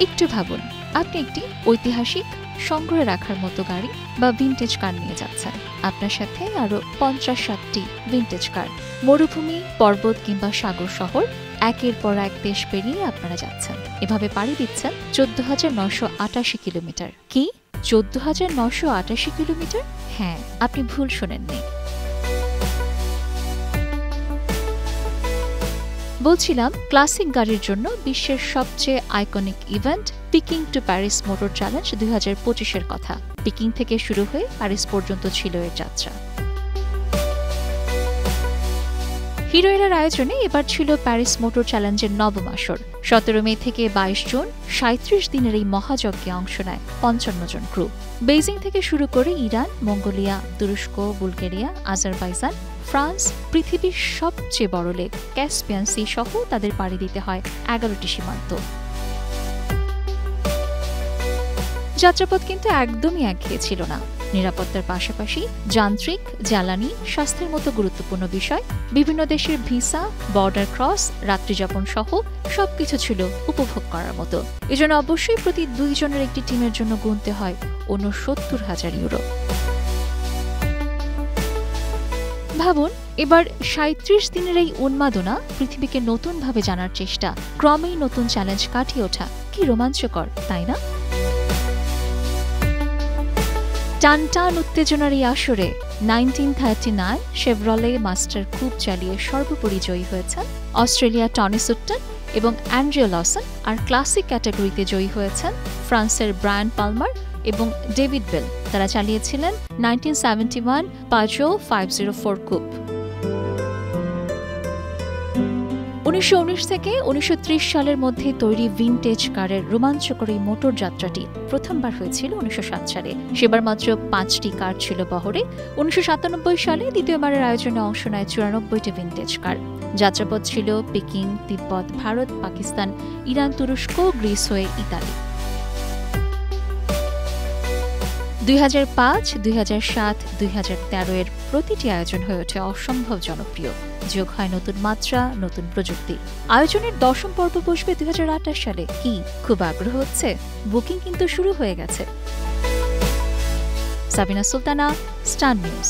একটু ভাবুন, আপনি একটি ঐতিহাসিক সংগ্রহে রাখার মতো গাড়ি বা ভিনটেজ কার নিয়ে যাচ্ছেন। আপনার সাথে আরো ৫০-৬০টি ভিনটেজ কার। মরুভূমি, পর্বত কিংবা সাগর শহর একের পর এক দেশ পেরিয়ে আপনারা যাচ্ছেন। এভাবে পাড়ি দিচ্ছেন ১৪,৯৮৮ কিলোমিটার। কি ১৪,৯৮৮ কিলোমিটার? হ্যাঁ, আপনি ভুল শোনেননি। বলছিলাম, ক্লাসিক গাড়ির জন্য বিশ্বের সবচেয়ে iconic event Peking to Paris motor challenge ২০২৫-এর কথা। পিকিং থেকে শুরু হয়ে প্যারিস পর্যন্ত ছিল এর যাত্রা। হিরো এরার আয়োজনে এবার ছিল প্যারিস মোটর চ্যালেঞ্জের নবম আসর। ১৭ মে থেকে ২২ জুন ৩৭ দিনের এই মহাযজ্ঞে অংশ নেয় ৫৫ জন ক্রু। বেইজিং থেকে শুরু করে ইরান, মঙ্গোলিয়া, তুরস্ক, বুলগেরিয়া, আজারবাইজান, ফ্রান্স, পৃথিবীর সবচেয়ে বড় লেক ক্যাসপিয়ান সি সহ তাদের পাড়ি দিতে হয় ১১টি সীমান্ত। যাত্রাপথ কিন্তু একদমই একঘেয়ে ছিল না। নিরাপত্তার পাশাপাশি যান্ত্রিক, জ্বালানি, স্বাস্থ্যের মতো গুরুত্বপূর্ণ বিষয়, বিভিন্ন দেশের ভিসা, বর্ডার ক্রস, রাত্রিযাপন সহ সবকিছু ছিল উপভোগ করার মতো। এজন্য অবশ্যই প্রতি ২ জনের একটি টিমের জন্য গুনতে হয় অন্য ৭০,০০০ ইউরো। ভাবুন, এবার ৩৭ দিনের এই উন্মাদনা, পৃথিবীকে নতুনভাবে জানার চেষ্টা, ক্রমেই নতুন চ্যালেঞ্জ কাটিয়ে ওঠা, কি রোমাঞ্চকর, তাই না? টানটান উত্তেজনার এই আসরে 1939 শেভরলে মাস্টার কুপ চালিয়ে সর্বোপরি জয়ী হয়েছেন অস্ট্রেলিয়া টনি সুট্টন এবং অ্যান্ড্রিয়া লসন, আর ক্লাসিক ক্যাটাগরিতে জয়ী হয়েছেন ফ্রান্সের ব্রায়ান পালমার এবং ডেভিড বেল। তারা চালিয়েছিলেন 1971 পাজো 504 কুপ। ১৯১৯ থেকে ১৯৩০ সালের মধ্যে তৈরি ভিনটেজ কারের রোমাঞ্চকর এই মোটর যাত্রাটি প্রথমবার হয়েছিল ১৯০৭ সালে। সেবার মাত্র ৫টি কার ছিল বহরে। ১৯৯৭ সালে দ্বিতীয়বারের আয়োজনে অংশ নেয় ৯৪টি ভিনটেজ কার। যাত্রাপথ ছিল পেকিং, তিব্বত, ভারত, পাকিস্তান, ইরান, তুরস্ক, গ্রিস হয়ে ইতালি। ২০০৫, ২০০৭, ২০১৩ এর প্রতিটি আয়োজন হয়ে ওঠে অসম্ভব জনপ্রিয়। যোগ হয় নতুন মাত্রা, নতুন প্রযুক্তি। আয়োজনের ১০ম পর্ব বসবে ২০২৮ সালে। কি খুব আগ্রহ হচ্ছে? বুকিং কিন্তু শুরু হয়ে গেছে। Sabina Sultana, star news.